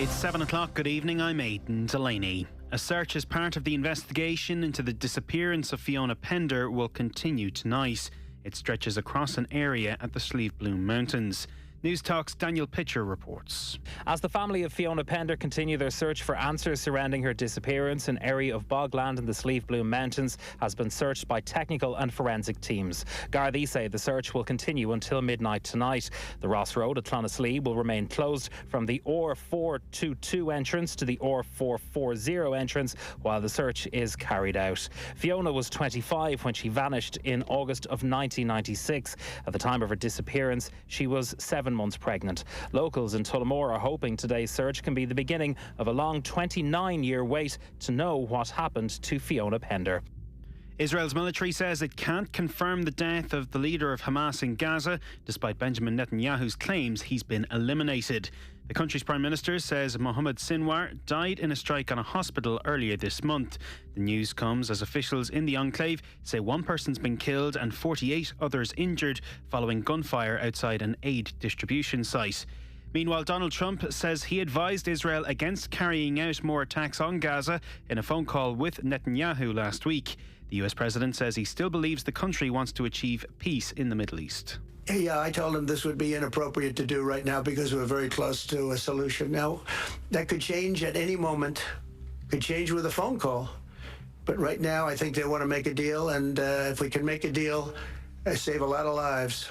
It's 7 o'clock. Good evening. I'm Aidan Delaney. A search as part of the investigation into the disappearance of Fiona Pender will continue tonight. It stretches across an area at the Slieve Bloom Mountains. News Talk's Daniel Pitcher reports. As the family of Fiona Pender continue their search for answers surrounding her disappearance, an area of bogland in the Slieve Bloom Mountains has been searched by technical and forensic teams. Gardaí say the search will continue until midnight tonight. The Ross Road at Clonaslee will remain closed from the R422 entrance to the R440 entrance while the search is carried out. Fiona was 25 when she vanished in August of 1996. At the time of her disappearance, she was 7 months pregnant. Locals in Tullamore are hoping today's search can be the beginning of a long 29-year wait to know what happened to Fiona Pender. Israel's military says it can't confirm the death of the leader of Hamas in Gaza, despite Benjamin Netanyahu's claims he's been eliminated. The country's Prime Minister says Mohammed Sinwar died in a strike on a hospital earlier this month. The news comes as officials in the enclave say one person's been killed and 48 others injured following gunfire outside an aid distribution site. Meanwhile, Donald Trump says he advised Israel against carrying out more attacks on Gaza in a phone call with Netanyahu last week. The US president says he still believes the country wants to achieve peace in the Middle East. Yeah, I told him this would be inappropriate to do right now because we're very close to a solution. Now, that could change at any moment, could change with a phone call. But right now, I think they want to make a deal, and if we can make a deal, save a lot of lives.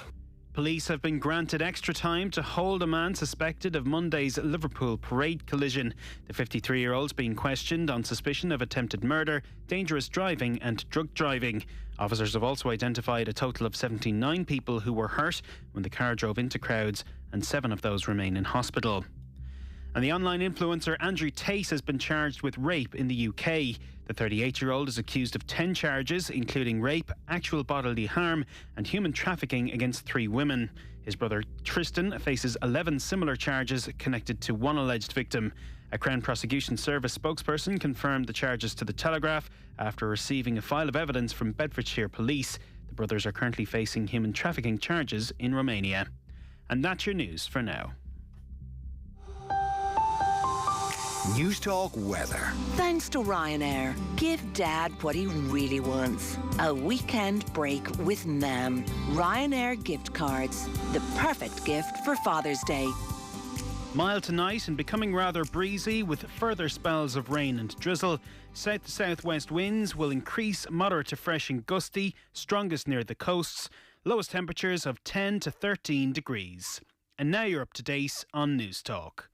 Police have been granted extra time to hold a man suspected of Monday's Liverpool parade collision. The 53-year-old's being questioned on suspicion of attempted murder, dangerous driving and drug driving. Officers have also identified a total of 79 people who were hurt when the car drove into crowds, and 7 of those remain in hospital. And the online influencer Andrew Tate has been charged with rape in the UK. The 38-year-old is accused of 10 charges, including rape, actual bodily harm and human trafficking against 3 women. His brother Tristan faces 11 similar charges connected to one alleged victim. A Crown Prosecution Service spokesperson confirmed the charges to The Telegraph after receiving a file of evidence from Bedfordshire Police. The brothers are currently facing human trafficking charges in Romania. And that's your news for now. News Talk weather. Thanks to Ryanair. Give Dad what he really wants. A weekend break with Nam. Ryanair gift cards. The perfect gift for Father's Day. Mild tonight and becoming rather breezy with further spells of rain and drizzle. South to southwest winds will increase, moderate to fresh and gusty, strongest near the coasts. Lowest temperatures of 10 to 13 degrees. And now you're up to date on News Talk.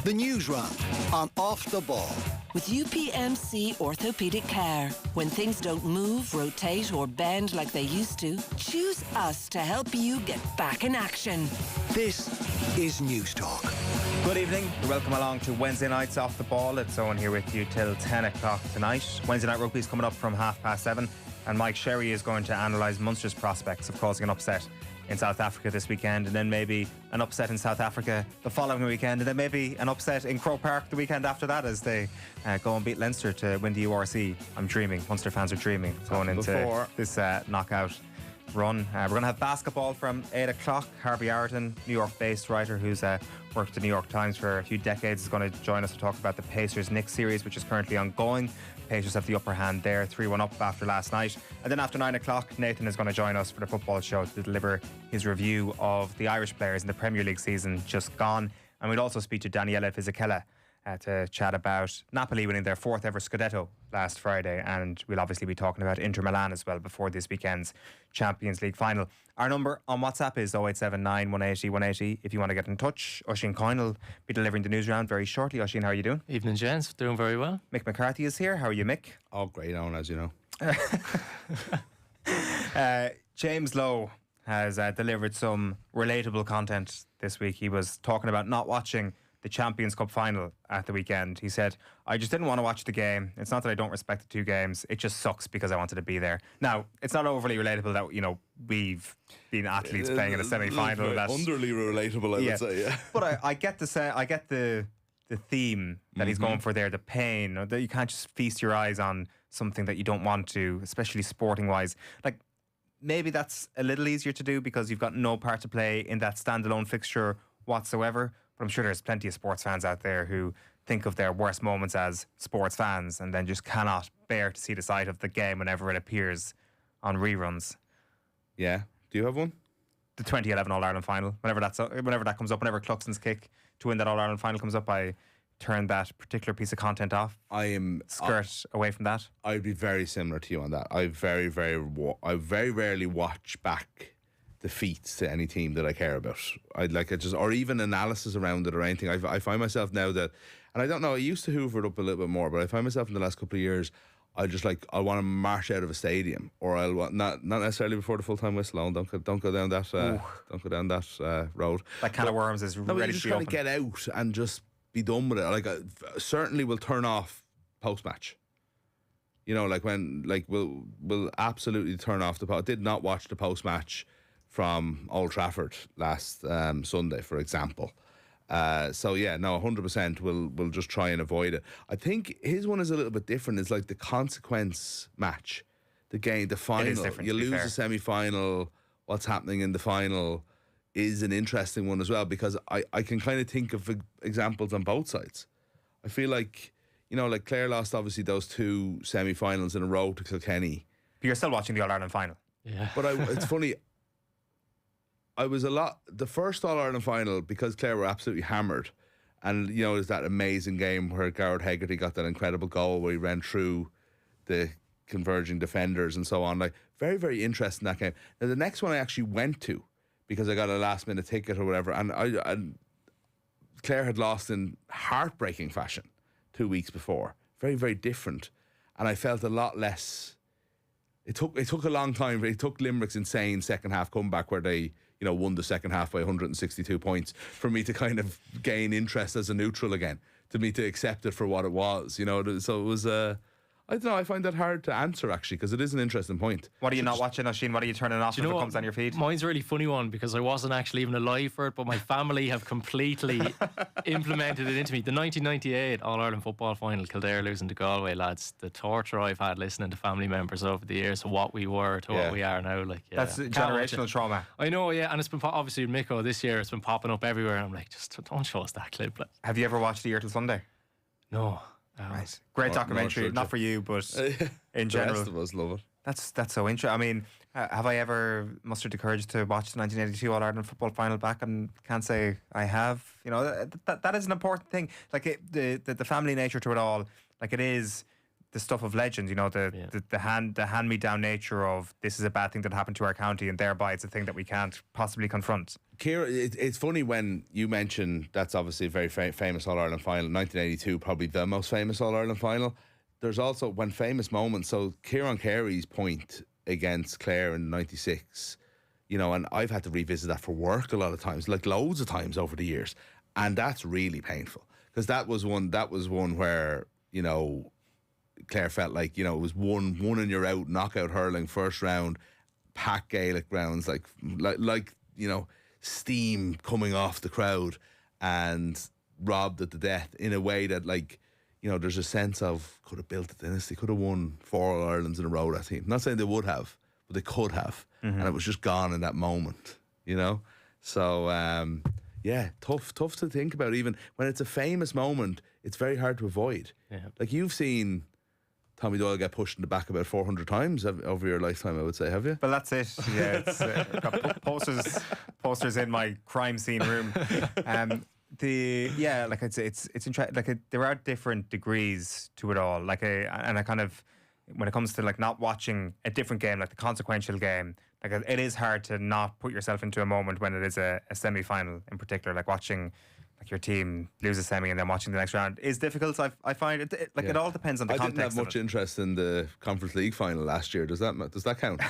The Newsround on Off the Ball. With UPMC Orthopaedic Care. When things don't move, rotate or bend like they used to, choose us to help you get back in action. This is News Talk. Good evening. Welcome along to Wednesday night's Off the Ball. It's Owen here with you till 10 o'clock tonight. Wednesday night rugby is coming up from 7:30, and Mike Sherry is going to analyse Munster's prospects of causing an upset in South Africa this weekend, and then maybe an upset in South Africa the following weekend, and then maybe an upset in Croke Park the weekend after that as they go and beat Leinster to win the URC. I'm dreaming. Munster fans are dreaming going into this knockout run. We're going to have basketball from 8 o'clock. Harvey Arden, New York-based writer who's worked at the New York Times for a few decades, is going to join us to talk about the Pacers-Knicks series, which is currently ongoing. Pacers have the upper hand there, 3-1 up after last night. And then after 9 o'clock, Nathan is going to join us for the football show to deliver his review of the Irish players in the Premier League season just gone. And we'll also speak to Daniela Fisichella to chat about Napoli winning their 4th ever Scudetto last Friday, and we'll obviously be talking about Inter Milan as well before this weekend's Champions League final. Our number on WhatsApp is 0879 180 180 if you want to get in touch. Oisín Coyne will be delivering the news round very shortly. Oisín, how are you doing? Evening, gents. Doing very well. Mick McCarthy is here. How are you, Mick? Oh, great, Owen, as you know. James Lowe has delivered some relatable content this week. He was talking about not watching the Champions Cup final at the weekend. He said, I just didn't want to watch the game. It's not that I don't respect the 2 games. It just sucks because I wanted to be there. Now, it's not overly relatable that, you know, we've been athletes playing in a semi-final. That's underly relatable, I would say, yeah. But I get the theme that he's going for there, the pain, or that you can't just feast your eyes on something that you don't want to, especially sporting-wise. Like, maybe that's a little easier to do because you've got no part to play in that standalone fixture whatsoever. But I'm sure there's plenty of sports fans out there who think of their worst moments as sports fans and then just cannot bear to see the sight of the game whenever it appears on reruns. Yeah. Do you have one? The 2011 All-Ireland final. Whenever that comes up, whenever Cluxton's kick to win that All-Ireland final comes up, I turn that particular piece of content off. Skirt away from that. I'd be very similar to you on that. I very rarely watch back defeats to any team that I care about. Or even analysis around it or anything. I find myself now that, and I don't know, I used to hoover it up a little bit more, but I find myself in the last couple of years, I want to march out of a stadium, or I'll want, not necessarily before the full-time whistle. Don't go down that road. That can of worms is ready to be open. Just trying to get out and just be done with it. Like, certainly will turn off post-match. You know, like when, like, we'll absolutely turn off I did not watch the post-match from Old Trafford last Sunday, for example. So yeah, no, 100% we'll just try and avoid it. I think his one is a little bit different. It's like the consequence match, the game, the final. It is different, you lose the semi-final. What's happening in the final is an interesting one as well, because I can kind of think of examples on both sides. I feel like, you know, like Clare lost obviously those 2 semi-finals in a row to Kilkenny. But you're still watching the All-Ireland final. Yeah. But it's funny. The first All-Ireland final, because Clare were absolutely hammered, and, you know, there's that amazing game where Garrett Hegarty got that incredible goal where he ran through the converging defenders and so on. Like, very, very interesting, that game. Now, the next one I actually went to because I got a last-minute ticket or whatever, and Clare had lost in heartbreaking fashion 2 weeks before. Very, very different. And I felt a lot less... It took a long time, but it took Limerick's insane second-half comeback where they... you know, won the second half by 162 points for me to kind of gain interest as a neutral again, to me to accept it for what it was, you know. So it was, I don't know, I find that hard to answer actually, because it is an interesting point. What are you not watching, Oisín? What are you turning off if it comes on your feed? Mine's a really funny one because I wasn't actually even alive for it, but my family have completely implemented it into me. The 1998 All-Ireland football final, Kildare losing to Galway, lads. The torture I've had listening to family members over the years of what we were to what we are now. Like, yeah, that's generational trauma. I know, yeah, and it's been obviously Miko this year. It's been popping up everywhere, and I'm like, just don't show us that clip. Like. Have you ever watched The Year Till Sunday? No. Right. Great documentary, not for you, but in general. The rest of us love it. That's so interesting. I mean, have I ever mustered the courage to watch the 1982 All-Ireland football final back? And can't say I have. You know, that is an important thing. Like the family nature to it all. Like, it is the stuff of legend. You know, the hand-me-down nature of this is a bad thing that happened to our county, and thereby it's a thing that we can't possibly confront. Ciara, it's funny when you mention that's obviously a very famous All-Ireland final. 1982, probably the most famous All-Ireland final. There's also one famous moment. So Kieran Carey's point against Clare in '96, you know, and I've had to revisit that for work a lot of times, like loads of times over the years, and that's really painful because that was one where, you know, Clare felt like, you know, it was one and you're out, knockout hurling, first round, packed Gaelic grounds, like you know, steam coming off the crowd and robbed at the death in a way that, like, you know, there's a sense of could have built a dynasty, could have won 4 All-Irelands in a row, that team. Not saying they would have, but they could have. And it was just gone in that moment, you know? So, yeah, tough to think about. Even when it's a famous moment, it's very hard to avoid. Yeah. Like, you've seen Tommy Doyle get pushed in the back about 400 times over your lifetime, I would say, have you? Well, that's it. Yeah, it's got posters in my crime scene room. Like I'd say it's interesting. Like there are different degrees to it all. Like and I kind of, when it comes to like not watching a different game, like the consequential game, like it is hard to not put yourself into a moment when it is a semi-final in particular. Like watching like your team lose a semi and then watching the next round is difficult. I find it it all depends on the context. I didn't have much interest in the Conference League Final last year. Does that count?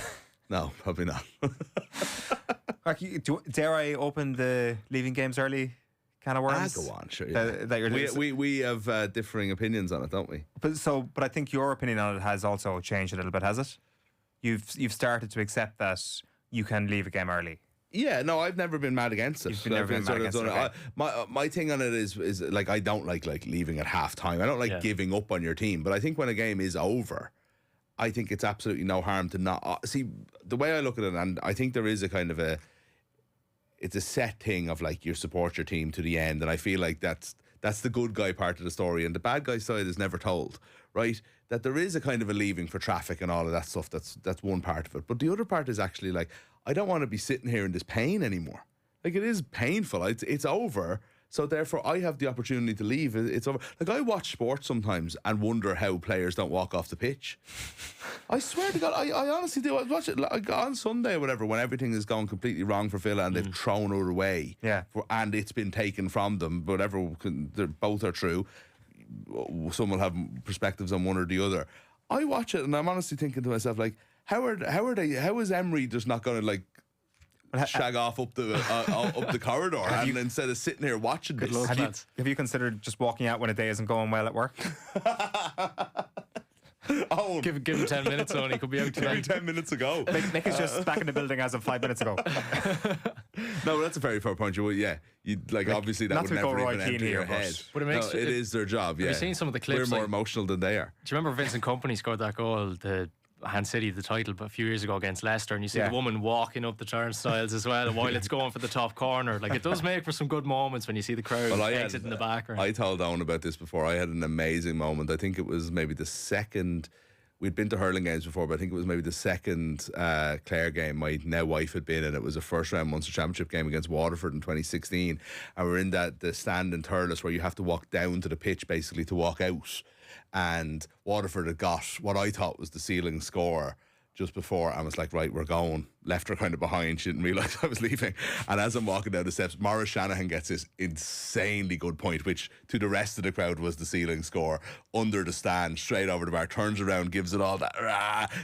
No, probably not. Dare I open the leaving games early can of worms? Go on, sure. Yeah. We have differing opinions on it, don't we? But I think your opinion on it has also changed a little bit, has it? You've started to accept that you can leave a game early. Yeah, no, I've never been mad against it. You've never been mad against it. Okay. My thing on it is like I don't like leaving at half time. I don't like giving up on your team. But I think when a game is over, I think it's absolutely no harm to not see the way I look at it. And I think there is a kind of it's a set thing of like you support your team to the end, and I feel like that's the good guy part of the story, and the bad guy side is never told, right? That there is a kind of a leaving for traffic and all of that stuff. That's one part of it, but the other part is actually like, I don't want to be sitting here in this pain anymore. Like, it is painful. It's over. So therefore, I have the opportunity to leave. It's over. Like, I watch sports sometimes and wonder how players don't walk off the pitch. I swear to God, I honestly do. I watch it like on Sunday or whatever, when everything is going completely wrong for Villa and they've thrown it away. Yeah. And it's been taken from them. Whatever, both are true. Some will have perspectives on one or the other. I watch it and I'm honestly thinking to myself, like, how is Emery just not going to, like, shag off up the corridor and instead of sitting here watching this? Have you considered just walking out when a day isn't going well at work? Oh, Give him 10 minutes only. Could be out tonight. 10 minutes ago. Nick is just back in the building as of 5 minutes ago. No, that's a very fair point. You like obviously that would never even enter your head. But it is their job. Yeah, have you seen some of the clips? We're more emotional than they are. Do you remember Vincent Kompany scored that goal, the Han City, the title, but a few years ago against Leicester, and you see the woman walking up the turnstiles as well while it's going for the top corner. Like, it does make for some good moments when you see the crowd exit in the background. I told Owen about this before. I had an amazing moment. I think it was maybe the second. We'd been to hurling games before, but I think it was maybe the second Clare game my now wife had been in. It was a first round Munster Championship game against Waterford in 2016, and we're in the stand in Thurles where you have to walk down to the pitch basically to walk out. And Waterford had got what I thought was the ceiling score just before, and was like, right, we're going. Left her kind of behind. She didn't realise I was leaving. And as I'm walking down the steps, Maurice Shanahan gets this insanely good point, which to the rest of the crowd was the ceiling score, under the stand, straight over the bar, turns around, gives it all that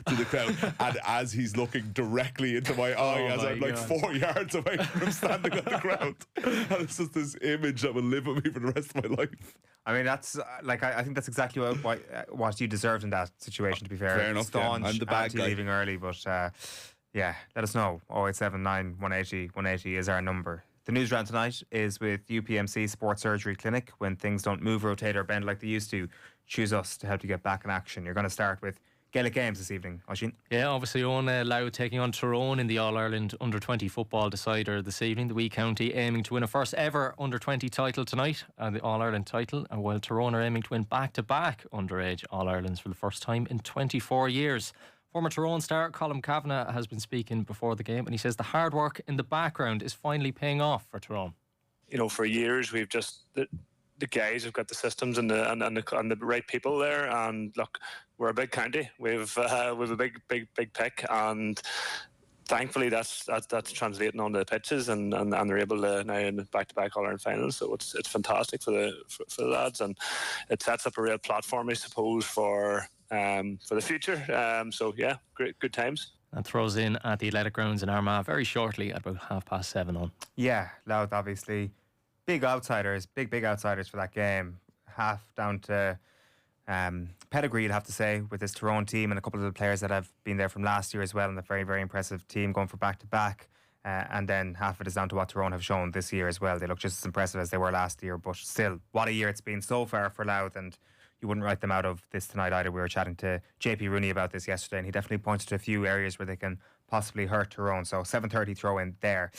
to the crowd. And as he's looking directly into my eye, as I'm like 4 yards away from him standing on the ground. And it's just this image that will live with me for the rest of my life. I mean, that's I think that's exactly what you deserved in that situation, to be fair. Fair enough. Staunch, I'm the bad guy. Leaving early, but let us know. 0879 180 180 is our number. The news round tonight is with UPMC Sports Surgery Clinic. When things don't move, rotate or bend like they used to, choose us to help you get back in action. You're going to start with Gaelic games this evening, Oisín. Yeah, obviously Owen Louth taking on Tyrone in the All-Ireland Under-20 football decider this evening. The Wee County aiming to win a first ever Under-20 title tonight, the All-Ireland title, and while Tyrone are aiming to win back-to-back underage All-Irelands for the first time in 24 years. Former Tyrone star Colm Kavanagh has been speaking before the game, and he says the hard work in the background is finally paying off for Tyrone. You know, for years we've just... The guys have got the systems and the right people there, and look, we're a big county. We've a big pick, and thankfully that's translating onto the pitches, and they're able to now in back-to-back All-Ireland finals. So it's fantastic for the lads, and it sets up a real platform, I suppose, for the future. So yeah, great, good times. And throws in at the Athletic Grounds in Armagh very shortly at about 7:30 on. Yeah, Louth obviously. Big outsiders for that game. Half down to pedigree, you'd have to say, with this Tyrone team, and a couple of the players that have been there from last year as well, and a very, very impressive team going for back-to-back. And then half of it is down to what Tyrone have shown this year as well. They look just as impressive as they were last year, but still, what a year it's been so far for Louth, and you wouldn't write them out of this tonight either. We were chatting to JP Rooney about this yesterday, and he definitely pointed to a few areas where they can possibly hurt Tyrone. So 7:30 throw in there.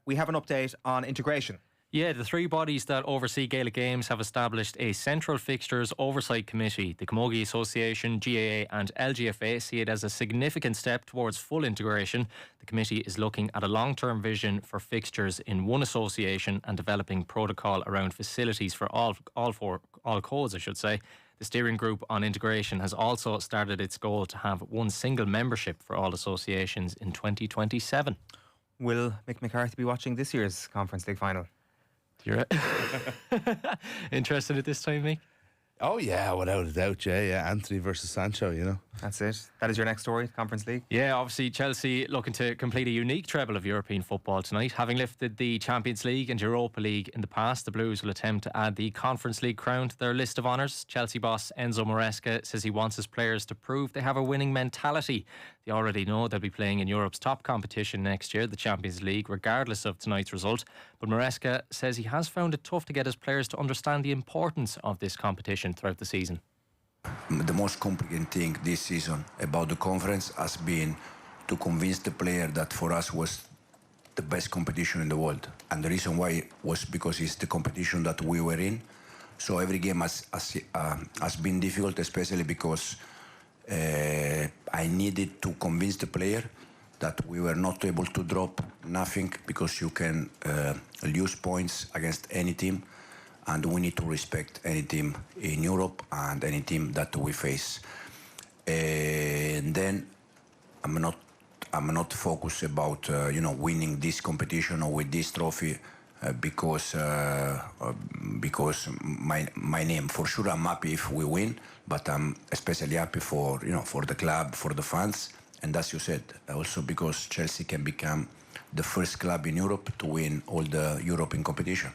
We have an update on integration. Yeah, the three bodies that oversee Gaelic games have established a Central Fixtures Oversight Committee. The Camogie Association, GAA and LGFA see it as a significant step towards full integration. The committee is looking at a long-term vision for fixtures in one association and developing protocol around facilities for all codes, I should say. The steering group on integration has also started its goal to have one single membership for all associations in 2027. Will Mick McCarthy be watching this year's Conference League Final? You're interested at this time, Mick? Oh yeah, without a doubt, yeah. Anthony versus Sancho, you know. That's it. That is your next story, Conference League. Yeah, obviously Chelsea looking to complete a unique treble of European football tonight. Having lifted the Champions League and Europa League in the past, the Blues will attempt to add the Conference League crown to their list of honours. Chelsea boss Enzo Maresca says he wants his players to prove they have a winning mentality. They already know they'll be playing in Europe's top competition next year, the Champions League, regardless of tonight's result. But Maresca says he has found it tough to get his players to understand the importance of this competition throughout the season. The most complicated thing this season about the conference has been to convince the player that for us was the best competition in the world. And the reason why was because it's the competition that we were in. So every game has been difficult, especially because I needed to convince the player that we were not able to drop nothing, because you can lose points against any team, and we need to respect any team in Europe and any team that we face. And then I'm not focused about winning this competition or with this trophy because my name. For sure, I'm happy if we win, but I'm especially happy for the club, for the fans, and as you said, also because Chelsea can become the first club in Europe to win all the European competition.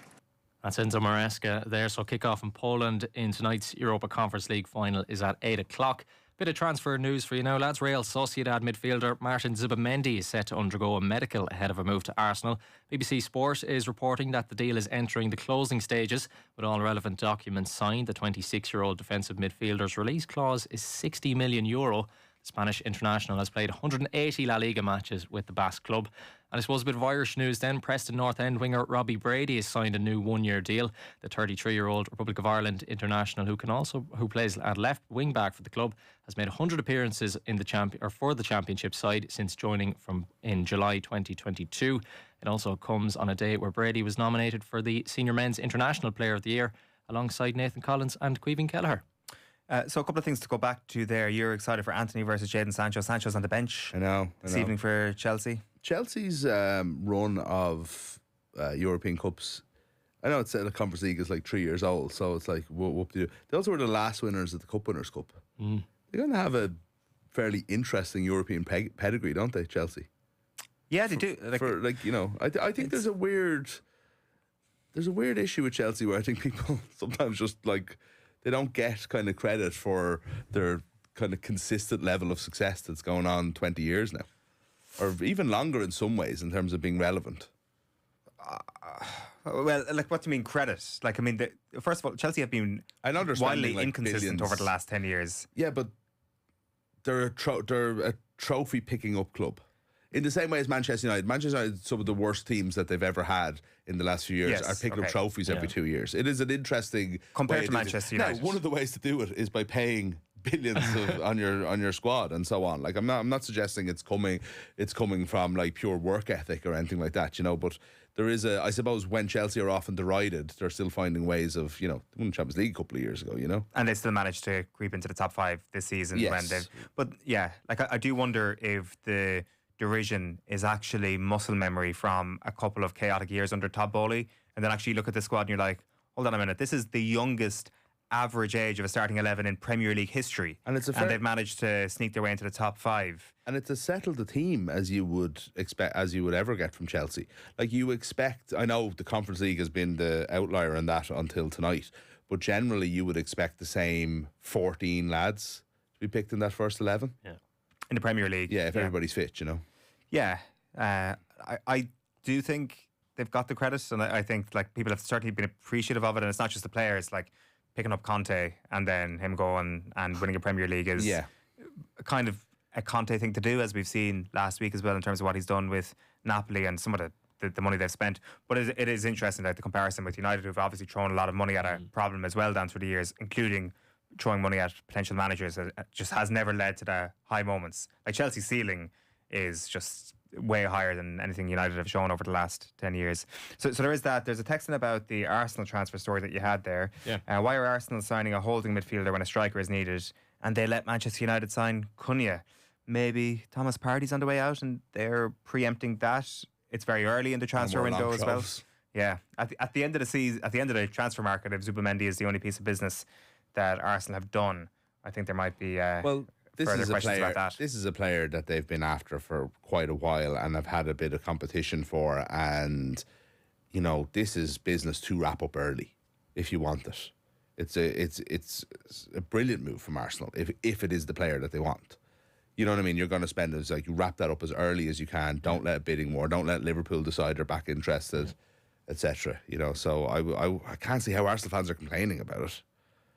That's Enzo Maresca there. So kick-off in Poland in tonight's Europa Conference League Final is at 8 o'clock. Bit of transfer news for you now, lads. Real Sociedad midfielder Martin Zubimendi is set to undergo a medical ahead of a move to Arsenal. BBC Sport is reporting that the deal is entering the closing stages, with all relevant documents signed. The 26-year-old defensive midfielder's release clause is €60 million. The Spanish international has played 180 La Liga matches with the Basque club. And I suppose a bit of Irish news then. Preston North End winger Robbie Brady has signed a new one-year deal. The 33-year-old Republic of Ireland international, who plays at left wing back for the club, has made 100 appearances in the for the championship side since joining in July 2022. It also comes on a day where Brady was nominated for the Senior Men's International Player of the Year alongside Nathan Collins and Caoimhín Kelleher. So a couple of things to go back to there. You're excited for Anthony versus Jadon Sancho. Sancho's on the bench. I know. This evening for Chelsea. Chelsea's run of European Cups, I know it's the Conference League is like 3 years old, so it's like what do you do? They also were the last winners of the Cup Winners' Cup. They're going to have a fairly interesting European pedigree, don't they, Chelsea? Yeah, they do. I think there's a weird issue with Chelsea where I think people sometimes just they don't get kind of credit for their kind of consistent level of success that's going on 20 years now, or even longer in some ways in terms of being relevant. Well, what do you mean credit? First of all, Chelsea have been wildly inconsistent over the last 10 years. Yeah, but they're a trophy picking up club. In the same way as Manchester United. Manchester United, some of the worst teams that they've ever had in the last few years, are picking up trophies every 2 years. It is an interesting compared to Manchester United. Now, one of the ways to do it is by paying billions on your squad and so on. I'm not suggesting it's coming from pure work ethic or anything like that, but there is I suppose when Chelsea are often derided, they're still finding ways of, they won the Champions League a couple of years ago, And they still managed to creep into the top 5 this season. Yes. I do wonder if the derision is actually muscle memory from a couple of chaotic years under Todd Bowley, and then actually look at the squad and you're like, hold on a minute, this is the youngest average age of a starting 11 in Premier League history, and they've managed to sneak their way into the top 5. And it's as settled a team as you would expect, as you would ever get from Chelsea. You expect, I know the Conference League has been the outlier in that until tonight, but generally you would expect the same 14 lads to be picked in that first 11. Yeah. In the Premier League. Yeah, if everybody's fit, Yeah, I do think they've got the credit, and I think people have certainly been appreciative of it. And it's not just the players, picking up Conte and then him going and winning a Premier League is kind of a Conte thing to do, as we've seen last week as well in terms of what he's done with Napoli and some of the money they've spent. But it is interesting the comparison with United, who've obviously thrown a lot of money at a problem as well down through the years, including throwing money at potential managers. It just has never led to the high moments. Chelsea's ceiling is just way higher than anything United have shown over the last 10 years. So there is that. There's a text in about the Arsenal transfer story that you had there. Yeah. Why are Arsenal signing a holding midfielder when a striker is needed, and they let Manchester United sign Cunha? Maybe Thomas Partey's on the way out and they're preempting that. It's very early in the transfer window as well. Yeah. At the end of the season, at the end of the transfer market, if Zubimendi is the only piece of business that Arsenal have done, I think there might be This is a player that they've been after for quite a while and have had a bit of competition for, and this is business to wrap up early if you want it. It's a brilliant move from Arsenal if it is the player that they want. You know what I mean? You're going to spend it, you wrap that up as early as you can. Don't let bidding war. Don't let Liverpool decide they're back interested, etc. So I can't see how Arsenal fans are complaining about it.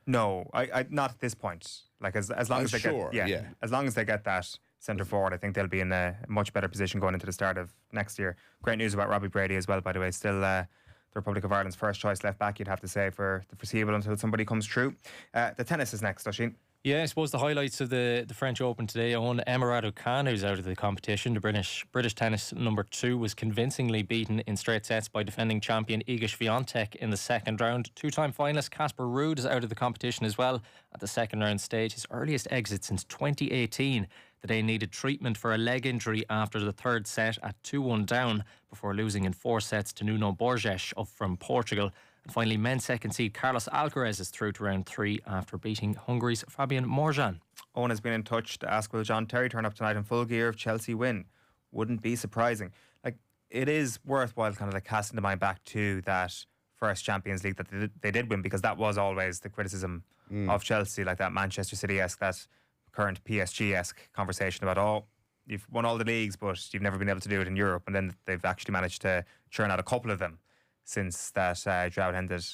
No, I not at this point. As long as they get as long as they get that centre forward. I think they'll be in a much better position going into the start of next year. Great news about Robbie Brady as well, by the way. Still the Republic of Ireland's first choice left back, you'd have to say, for the foreseeable until somebody comes through. The tennis is next, Oisín. Yeah, I suppose the highlights of the French Open today. Emma Raducanu, who's out of the competition. The British tennis number 2 was convincingly beaten in straight sets by defending champion Iga Swiatek in the second round. 2-time finalist Casper Ruud is out of the competition as well at the second round stage. His earliest exit since 2018. The Dane needed treatment for a leg injury after the third set at 2-1 down before losing in 4 sets to Nuno Borges from Portugal. And finally, men's second seed Carlos Alcaraz is through to round 3 after beating Hungary's Fabian Morzsan. Owen has been in touch to ask, will John Terry turn up tonight in full gear if Chelsea win? Wouldn't be surprising. Like, it is worthwhile kind of like casting the mind back to that first Champions League that they did win, because that was always the criticism of Chelsea, like that Manchester City-esque, that current PSG-esque conversation about, oh, you've won all the leagues but you've never been able to do it in Europe, and then they've actually managed to churn out a couple of them since that drought ended.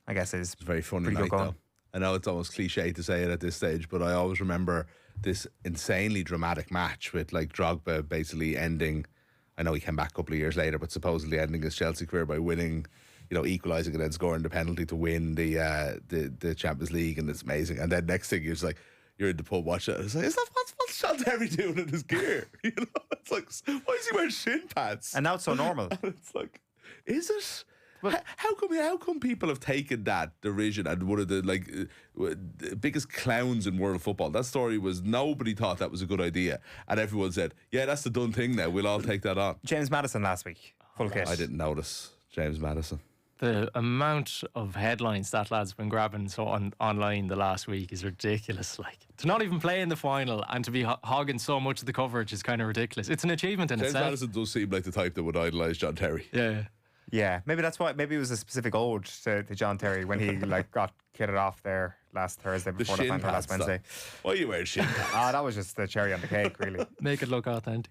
I guess it's very funny night though. I know it's almost cliche to say it at this stage, but I always remember this insanely dramatic match with like Drogba basically ending, I know he came back a couple of years later, but supposedly ending his Chelsea career by winning, equalising and then scoring the penalty to win the Champions League, and it's amazing. And then next thing you're in the pub watching it, it's like, what's John Terry doing in his gear? It's like, why is he wearing shin pads? And now it's so normal. And it's like, is it? How come people have taken that derision and one of the biggest clowns in world football? That story was, nobody thought that was a good idea, and everyone said, yeah, that's the done thing now, we'll all take that on. James Maddison last week, full kit. I didn't notice James Maddison. The amount of headlines that lad's been grabbing online the last week is ridiculous. Like, to not even play in the final and to be hogging so much of the coverage is kind of ridiculous. It's an achievement in James itself. Maddison does seem like the type that would idolise John Terry. Yeah, maybe that's why. Maybe it was a specific ode to John Terry when he got kitted off there last Thursday before the final last Wednesday. Why are you wearing shin pads? That was just the cherry on the cake, really. Make it look authentic.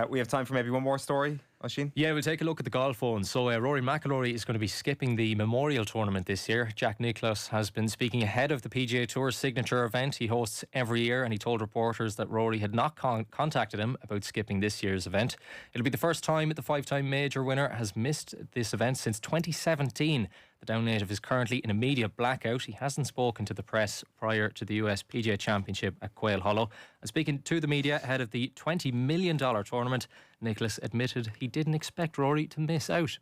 We have time for maybe one more story, Oisín. Yeah, we'll take a look at the golf phone. So Rory McIlroy is going to be skipping the Memorial Tournament this year. Jack Nicklaus has been speaking ahead of the PGA Tour's signature event he hosts every year, and he told reporters that Rory had not contacted him about skipping this year's event. It'll be the first time the 5-time major winner has missed this event since 2017. The down native is currently in a media blackout. He hasn't spoken to the press prior to the US PGA Championship at Quail Hollow. And speaking to the media ahead of the $20 million tournament, Nicholas admitted he didn't expect Rory to miss out.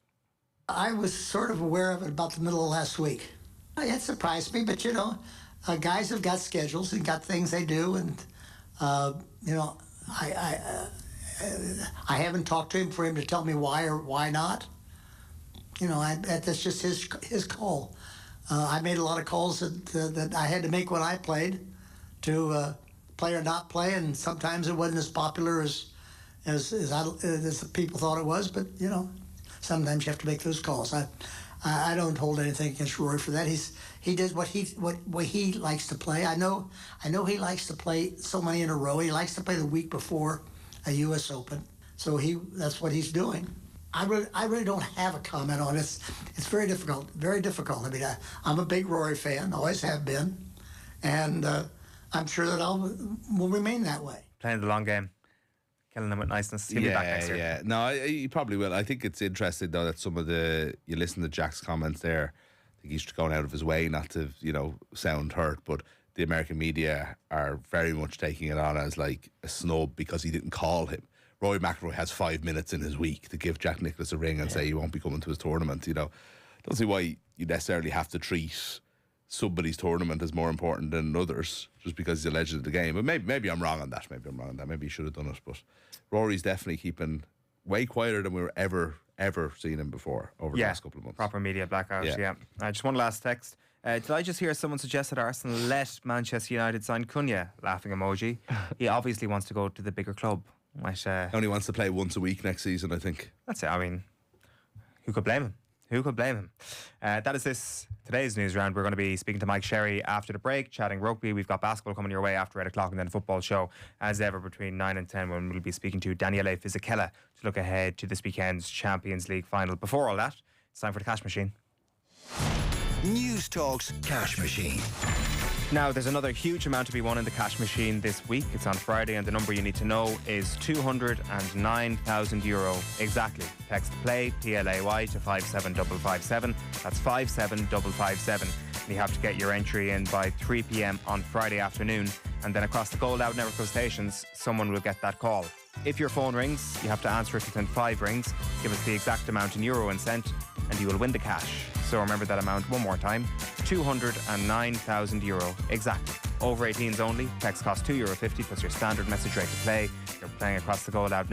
I was sort of aware of it about the middle of last week. It surprised me, but guys have got schedules and got things they do, and I haven't talked to him for him to tell me why or why not. That's just his call. I made a lot of calls that I had to make when I played, to play or not play, and sometimes it wasn't as popular as the people thought it was. But sometimes you have to make those calls. I don't hold anything against Rory for that. He does what he likes to play. I know he likes to play so many in a row. He likes to play the week before a U.S. Open, so that's what he's doing. I really don't have a comment on it. It's very difficult. Very difficult. I mean, I'm a big Rory fan, always have been, and I'm sure that will remain that way. Playing the long game, killing them with niceness. He'll be back next year. Yeah, no, he probably will. I think it's interesting though that you listen to Jack's comments there. I think he's going out of his way not to sound hurt, but the American media are very much taking it on as like a snub because he didn't call him. Rory McIlroy has 5 minutes in his week to give Jack Nicklaus a ring and say he won't be coming to his tournament. Don't see why you necessarily have to treat somebody's tournament as more important than others just because he's a legend of the game. But maybe I'm wrong on that. Maybe he should have done it. But Rory's definitely keeping way quieter than we were ever seen him before over the last couple of months. Proper media blackout. Yeah. Just one last text. Did I just hear someone suggest that Arsenal let Manchester United sign Cunha? Laughing emoji. He obviously wants to go to the bigger club. Only wants to play once a week next season, I think. That's it. I mean, who could blame him? That is today's news round. We're going to be speaking to Mike Sherry after the break, chatting rugby. We've got basketball coming your way after 8 o'clock, and then a football show as ever between 9 and 10, when we'll be speaking to Daniele Fisichella to look ahead to this weekend's Champions League final. Before all that, it's time for the Cash Machine. News Talk's Cash Machine. Now, there's another huge amount to be won in the cash machine this week. It's on Friday, and the number you need to know is €209,000. Exactly. Text PLAY, PLAY, to 57557. That's 57557. You have to get your entry in by 3 p.m. on Friday afternoon, and then across the Gold Out network of stations, someone will get that call. If your phone rings, you have to answer it within 5 rings. Give us the exact amount in euro and cent, and you will win the cash. So remember that amount one more time: €209,000 exactly. Over 18s only. Text costs €2.50 plus your standard message rate to play. You're playing across the Gold Out